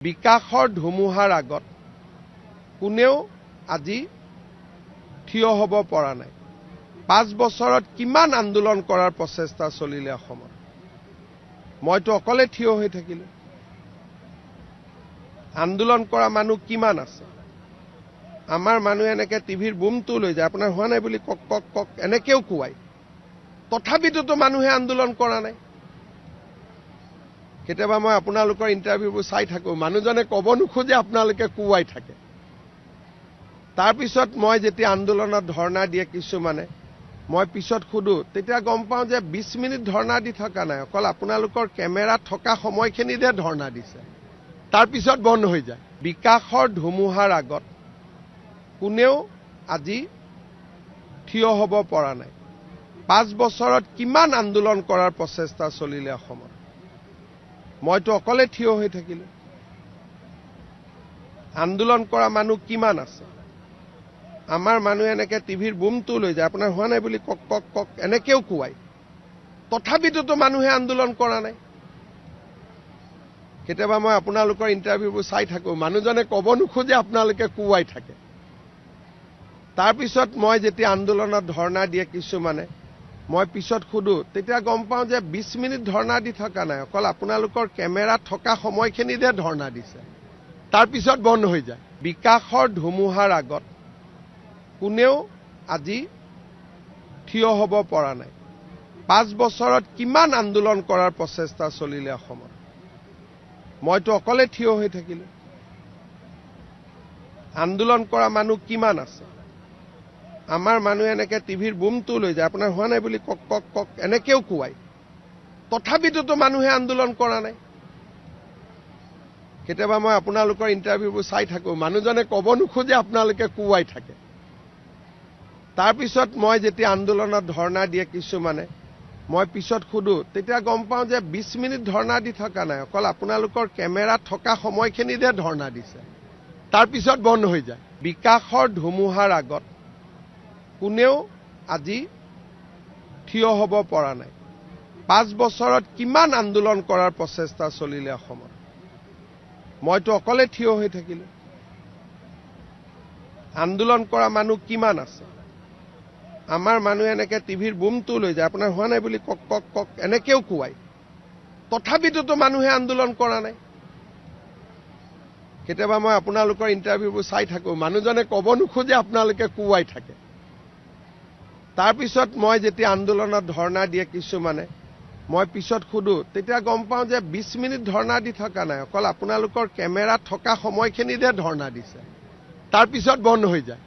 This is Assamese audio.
বিকাশৰ ধুমুহাৰ আগত কোনেও আজি থিয় হ'ব পৰা নাই। 5 বছৰত কিমান আন্দোলন কৰাৰ প্ৰচেষ্টা চলিলে অসমত। মইতো অকলে থিয় হৈ থাকিলো। আন্দোলন কৰা মানুহ কিমান আছে। আমাৰ মানুহে এনেকে টিভিৰ বুমটো লৈ যায়, আপোনাৰ হোৱা নাই বুলি কক কক কক এনেকেও কোৱাই। তথাপিতো মানুহে আন্দোলন কৰা নাই। কেতিয়াবা মই আপোনালোকৰ ইণ্টাৰভিউবোৰ চাই থাকো, মানুহজনে ক'ব নোখোজে আপোনালোকে কোৱাই থাকে। তাৰপিছত মই যেতিয়া আন্দোলনত ধৰ্ণা দিয়ে কিছুমানে, মই পিছত সুধো, তেতিয়া গম পাওঁ যে 20 মিনিট ধৰ্ণা দি থকা নাই, অকল আপোনালোকৰ কেমেৰা থকা সময়খিনিতে ধৰ্ণা দিছে। তাৰপিছত বন্ধ হৈ যায়। বিকাশৰ ধুমুহাৰ আগত কোনেও আজি থিয় হ'ব পৰা নাই। 5 বছৰত কিমান আন্দোলন কৰাৰ প্ৰচেষ্টা চলিলে অসমত। মইতো অকলে থিয় হৈ থাকিলো। আন্দোলন কৰা মানুহ কিমান আছে। আমাৰ মানুহে এনেকে টিভিৰ বুমটো লৈ যায়, আপোনাৰ হোৱা নাই বুলি কক কক কক এনেকেও কোৱাই। তথাপিতো মানুহে আন্দোলন কৰা নাই। কেতিয়াবা মই আপোনালোকৰ ইণ্টাৰভিউবোৰ চাই থাকো, মানুহজনে ক'ব নোখোজে আপোনালোকে কোৱাই থাকে। তাৰপিছত মই যেতিয়া আন্দোলনত ধৰ্ণা দিয়ে কিছুমানে, মই পিছত সুধো, তেতিয়া গম পাওঁ যে 20 মিনিট ধৰ্ণা দি থকা নাই, অকল আপোনালোকৰ কেমেৰা থকা সময়খিনিতে ধৰ্ণা দিছে। তাৰপিছত বন্ধ হৈ যায়। বিকাশৰ ধুমুহাৰ আগত কোনেও আজি থিয় হ'ব পৰা নাই। 5 বছৰত কিমান আন্দোলন কৰাৰ প্ৰচেষ্টা চলিলে অসমত। মইতো অকলে থিয় হৈ থাকিলো। আন্দোলন কৰা মানুহ কিমান আছে। আমাৰ মানুহে এনেকে টিভিৰ বুমটো লৈ যায়, আপোনাৰ হোৱা নাই বুলি কক কক কক এনেকেও কোৱাই। তথাপিতো মানুহে আন্দোলন কৰা নাই। কেতিয়াবা মই আপোনালোকৰ ইণ্টাৰভিউবোৰ চাই থাকো, মানুহজনে ক'ব নোখোজে আপোনালোকে কোৱাই থাকে। তাৰপিছত মই যেতিয়া আন্দোলনত ধৰ্ণা দিয়ে কিছুমানে, মই পিছত সুধো, তেতিয়া গম পাওঁ যে 20 মিনিট ধৰ্ণা দি থকা নাই, অকল আপোনালোকৰ কেমেৰা থকা সময়খিনিতে ধৰ্ণা দিছে। তাৰপিছত বন্ধ হৈ যায়। বিকাশৰ ধুমুহাৰ আগত কোনেও আজি থিয় হ'ব পৰা নাই। 5 বছৰত কিমান আন্দোলন কৰাৰ প্ৰচেষ্টা চলিলে অসমত। মইতো অকলে থিয় হৈ থাকিলো। আন্দোলন কৰা মানুহ কিমান আছে। আমাৰ মানুহে এনেকে টিভিৰ বুমটো লৈ যায়, আপোনাৰ হোৱা নাই বুলি কক কক কক এনেকেও কোৱাই। তথাপিতো মানুহে আন্দোলন কৰা নাই। কেতিয়াবা মই আপোনালোকৰ ইণ্টাৰভিউবোৰ চাই থাকো, মানুহজনে ক'ব নোখোজে আপোনালোকে কোৱাই থাকে। তাৰপিছত মই যেতিয়া আন্দোলনত ধৰ্ণা দিয়ে কিছুমানে, মই পিছত সুধো, তেতিয়া গম পাওঁ যে 20 মিনিট ধৰ্ণা দি থকা নাই, অকল আপোনালোকৰ কেমেৰা থকা সময়খিনিতে ধৰ্ণা দিছে। তাৰপিছত বন্ধ হৈ যায়।